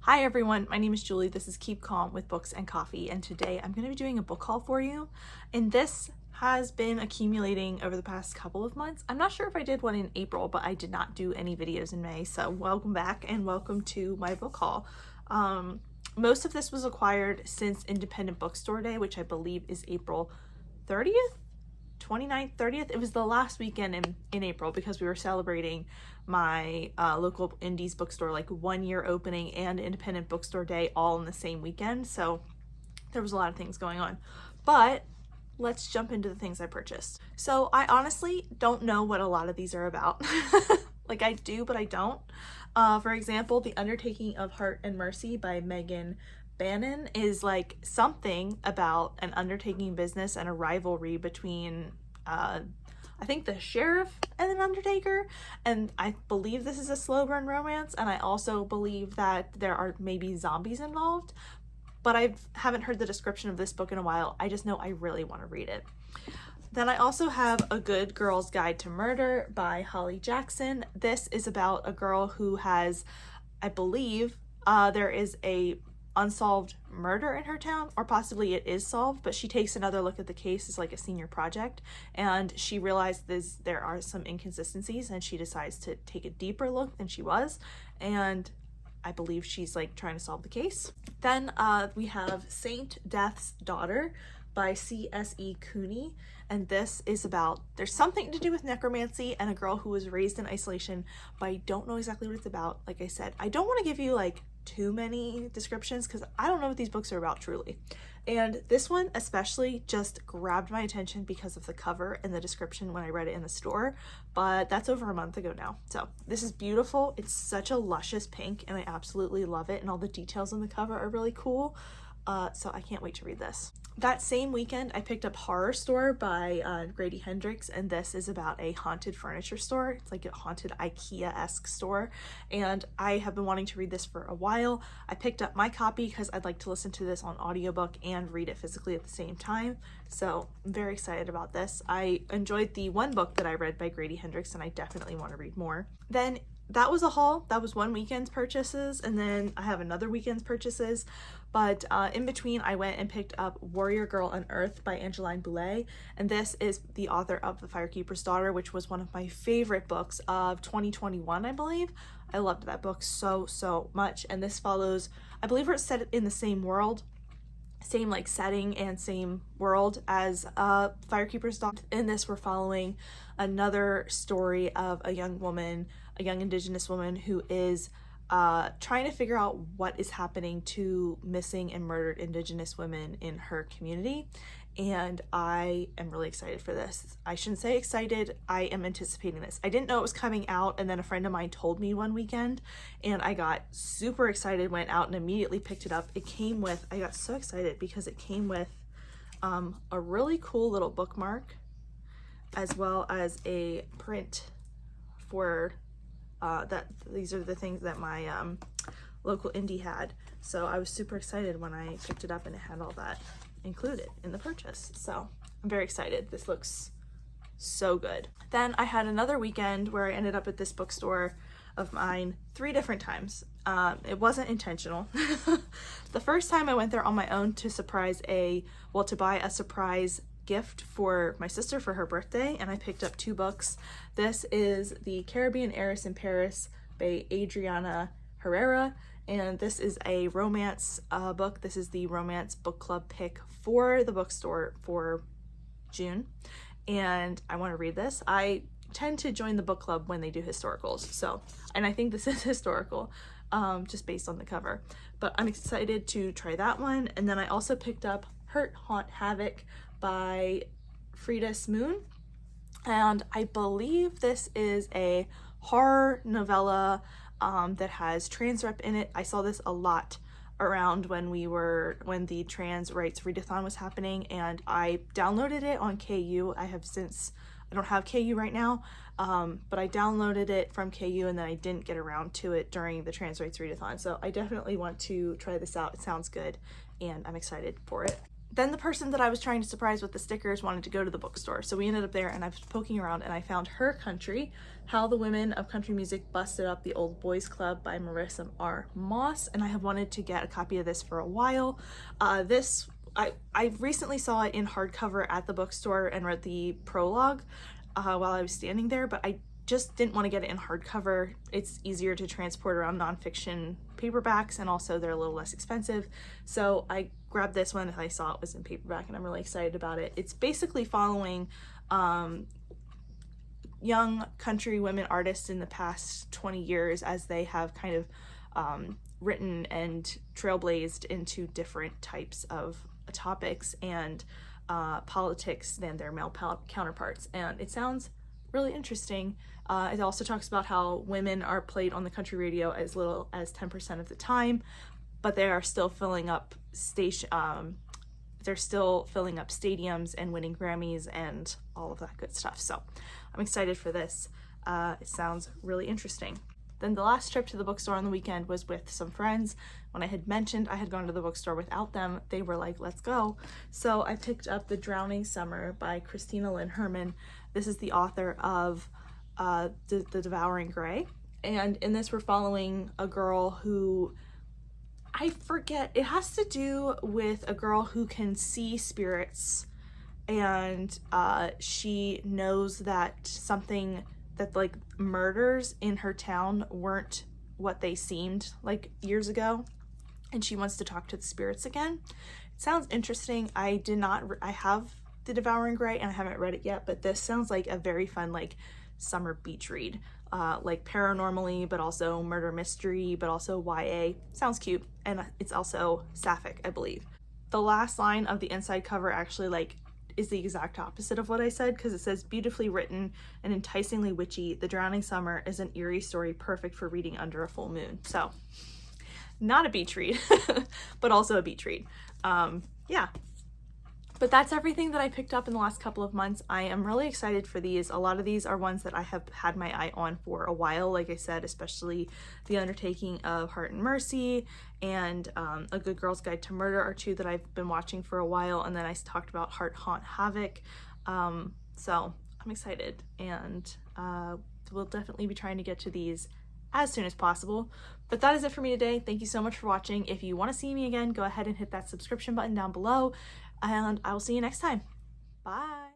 Hi everyone, my name is Julie. This is Keep Calm with Books and Coffee, and today I'm going to be doing a book haul for you. And this has been accumulating over the past couple of months. I'm not sure if I did one in April, but I did not do any videos in May. So welcome back and welcome to my book haul. Most of this was acquired since Independent Bookstore Day, which I believe is April 30th? 29th, 30th. It was the last weekend in April because we were celebrating my local indies bookstore like 1 year opening and Independent Bookstore Day all in the same weekend. So there was a lot of things going on. But let's jump into the things I purchased. So I honestly don't know what a lot of these are about. Like I do, but I don't. For example, The Undertaking of Heart and Mercy by Megan Bannon is like something about an undertaking business and a rivalry between I think the sheriff and an undertaker, and I believe this is a slow burn romance, and I also believe that there are maybe zombies involved, but I haven't heard the description of this book in a while. I just know I really want to read it. Then I also have A Good Girl's Guide to Murder by Holly Jackson. This is about a girl who has, I believe, there is a unsolved murder in her town, or possibly it is solved, but she takes another look at the case as like a senior project, and she realizes there are some inconsistencies, and she decides to take a deeper look than she was, and I believe she's like trying to solve the case. Then we have Saint Death's Daughter by C.S.E. Cooney, and this is about, there's something to do with necromancy and a girl who was raised in isolation, but I don't know exactly what it's about. Like I said, I don't want to give you like too many descriptions because I don't know what these books are about truly. And this one especially just grabbed my attention because of the cover and the description when I read it in the store, but that's over a month ago now. So this is beautiful. It's such a luscious pink and I absolutely love it, and all the details on the cover are really cool. So I can't wait to read this. That same weekend, I picked up Horror Store by Grady Hendrix, and this is about a haunted furniture store. It's like a haunted IKEA-esque store, and I have been wanting to read this for a while. I picked up my copy because I'd like to listen to this on audiobook and read it physically at the same time, so I'm very excited about this. I enjoyed the one book that I read by Grady Hendrix, and I definitely want to read more. Then that was a haul. That was one weekend's purchases, and then I have another weekend's purchases, but in between I went and picked up Warrior Girl Unearthed by Angeline Boulet, and this is the author of The Firekeeper's Daughter, which was one of my favorite books of 2021, I believe. I loved that book so much, and this follows, I believe it's set in the same world, same like setting and same world as Firekeeper's Daughter. In this we're following another story of a young woman, a young Indigenous woman who is trying to figure out what is happening to missing and murdered Indigenous women in her community, and I am really excited for this. I shouldn't say excited, I am anticipating this. I didn't know it was coming out, and then a friend of mine told me one weekend, and I got super excited, went out and immediately picked it up. It came with, I got so excited because it came with a really cool little bookmark, as well as a print for that these are the things that my local indie had. So I was super excited when I picked it up and it had all that included in the purchase. So I'm very excited. This looks so good. Then I had another weekend where I ended up at this bookstore of mine 3 different times. It wasn't intentional. The first time I went there on my own to to buy a surprise gift for my sister for her birthday, and I picked up 2 books. This is The Caribbean Heiress in Paris by Adriana Herrera, and this is a romance book. This is the romance book club pick for the bookstore for June, and I want to read this. I tend to join the book club when they do historicals, so, and I think this is historical, just based on the cover, but I'm excited to try that one. And then I also picked up Hurt, Haunt, Havoc by Frida Smoon, and I believe this is a horror novella that has trans rep in it. I saw this a lot around when the trans rights readathon was happening, and I downloaded it on KU. I don't have KU right now, but I downloaded it from KU, and then I didn't get around to it during the trans rights readathon, so I definitely want to try this out. It sounds good and I'm excited for it. then the person that I was trying to surprise with the stickers wanted to go to the bookstore. So we ended up there, and I was poking around and I found Her Country, How the Women of Country Music Busted Up the Old Boys Club by Marissa R. Moss. And I have wanted to get a copy of this for a while. I recently saw it in hardcover at the bookstore and read the prologue while I was standing there, but I just didn't want to get it in hardcover. It's easier to transport around nonfiction paperbacks, and also they're a little less expensive. So I grabbed this one and I saw it was in paperback, and I'm really excited about it. It's basically following young country women artists in the past 20 years as they have kind of written and trailblazed into different types of topics and politics than their male counterparts. And it sounds really interesting. It also talks about how women are played on the country radio as little as 10% of the time, but they are still filling up they're still filling up stadiums and winning Grammys and all of that good stuff. So I'm excited for this. It sounds really interesting. Then the last trip to the bookstore on the weekend was with some friends. When I had mentioned I had gone to the bookstore without them, they were like, let's go. So I picked up The Drowning Summer by Christina Lynn Herman. This is the author of The Devouring Gray. And in this, we're following a girl who, I forget, it has to do with a girl who can see spirits, and she knows that something that like murders in her town weren't what they seemed like years ago, and she wants to talk to the spirits again. It sounds interesting. I have The Devouring Gray and I haven't read it yet, but this sounds like a very fun like summer beach read, like paranormally, but also murder mystery, but also YA. Sounds cute, and it's also sapphic, I believe. The last line of the inside cover actually like is the exact opposite of what I said, because it says, beautifully written and enticingly witchy, The Drowning Summer is an eerie story perfect for reading under a full moon. So not a beach read, but also a beach read. Yeah. But that's everything that I picked up in the last couple of months. I am really excited for these. A lot of these are ones that I have had my eye on for a while, like I said, especially The Undertaking of Heart and Mercy and A Good Girl's Guide to Murder are two that I've been watching for a while. And then I talked about Heart, Haunt, Havoc. So I'm excited, and we'll definitely be trying to get to these as soon as possible. But that is it for me today. Thank you so much for watching. If you want to see me again, go ahead and hit that subscription button down below, and I will see you next time. Bye.